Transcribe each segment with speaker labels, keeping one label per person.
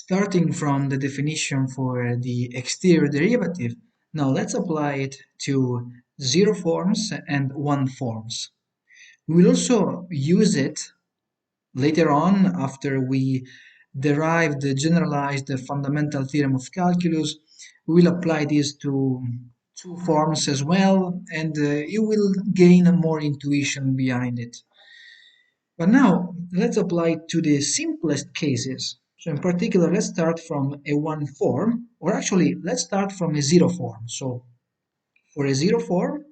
Speaker 1: Starting from the definition for the exterior derivative, now let's apply it to zero forms and one forms. We will also use it later on after we derive the generalized fundamental theorem of calculus. We will apply this to two forms as well, and you will gain more intuition behind it. But now let's apply it to the simplest cases. So in particular, let's start from a one form, or actually let's start from a zero form. So for a zero form,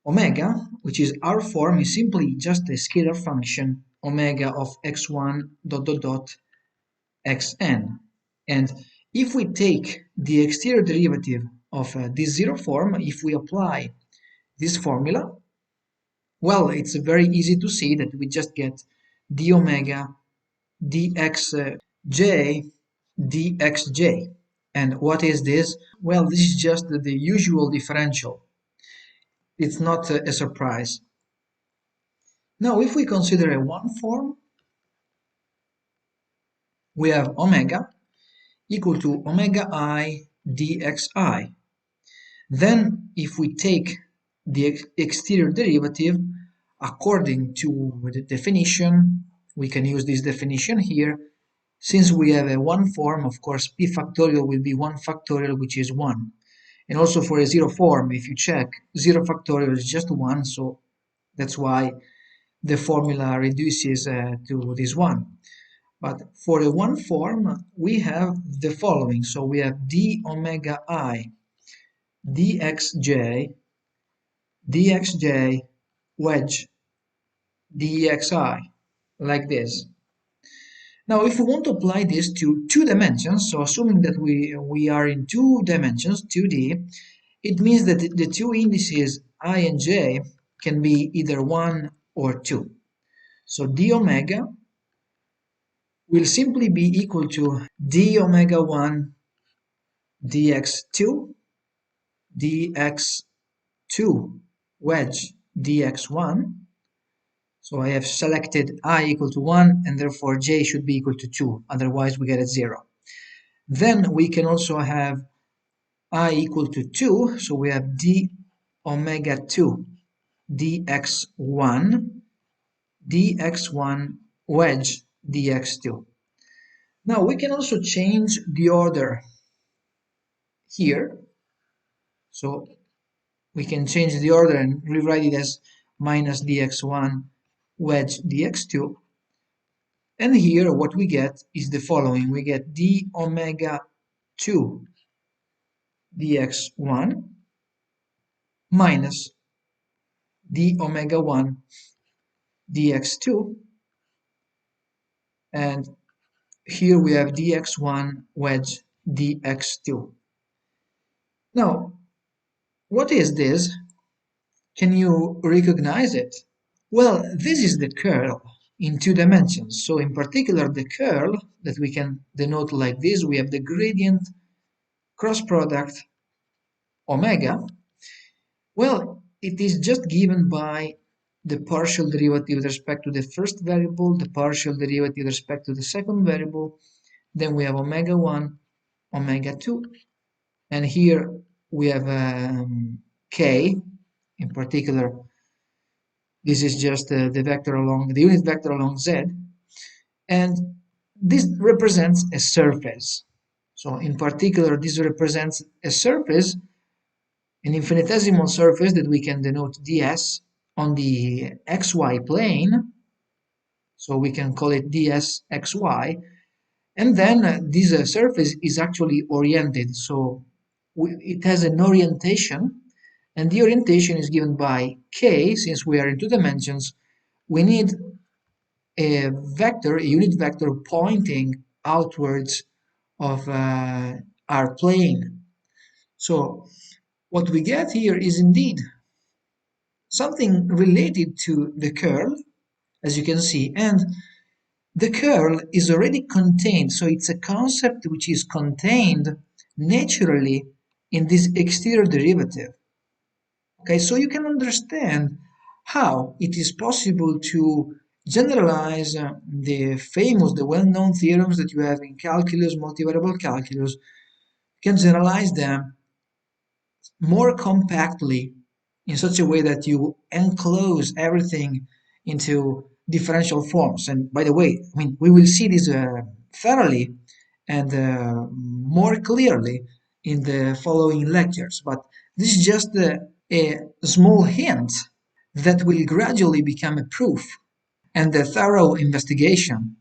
Speaker 1: omega, which is our form, is simply just a scalar function, omega of x1 dot dot dot xn. And if we take the exterior derivative of this zero form, if we apply this formula, well, it's very easy to see that we just get d omega dxj dxj. And what is this? Well, this is just the usual differential. It's not a surprise. Now, if we consider a one form, we have omega equal to omega I dxi. Then, if we take the exterior derivative according to the definition, we can use this definition here. Since we have a one form, of course, p factorial will be 1 factorial, which is 1. And also for a zero form, if you check, 0 factorial is just 1, so that's why the formula reduces to this 1. But for a one form, we have the following. So we have d omega I dxj dxj wedge dxi, like this. Now, if we want to apply this to two dimensions, so assuming that we are in two dimensions, 2D, it means that the two indices I and j can be either 1 or 2. So d omega will simply be equal to d omega 1 dx2 dx2 wedge dx1. So I have selected I equal to 1 and therefore j should be equal to 2, otherwise we get a 0. Then we can also have I equal to 2, so we have d omega 2 dx1 dx1 wedge dx2. Now we can also change the order here. So we can change the order and rewrite it as minus dx1 wedge dx2. And here what we get is the following. We get d omega 2 dx1 minus d omega 1 dx2. And here we have dx1 wedge dx2. Now, what is this? Can you recognize it? Well, this is the curl in two dimensions. So in particular, the curl that we can denote like this, we have the gradient cross product omega. Well, it is just given by the partial derivative with respect to the first variable, the partial derivative with respect to the second variable. Then we have omega 1, omega 2. And here we have k. In particular, this is just the vector along the unit vector along z, and this represents a surface. So in particular, this represents a surface, an infinitesimal surface that we can denote ds on the xy plane. So we can call it ds xy, and then this surface is actually oriented. So it has an orientation. And the orientation is given by k. Since we are in two dimensions, we need a vector, a unit vector pointing outwards of our plane. So what we get here is indeed something related to the curl, as you can see, and the curl is already contained. So it's a concept which is contained naturally in this exterior derivative. Okay, so you can understand how it is possible to Generalize the famous, the well-known theorems that you have in calculus, multivariable calculus, you can generalize them more compactly in such a way that you enclose everything into differential forms. And by the way, I mean, we will see this thoroughly and more clearly in the following lectures. But this is just a small hint that will gradually become a proof and a thorough investigation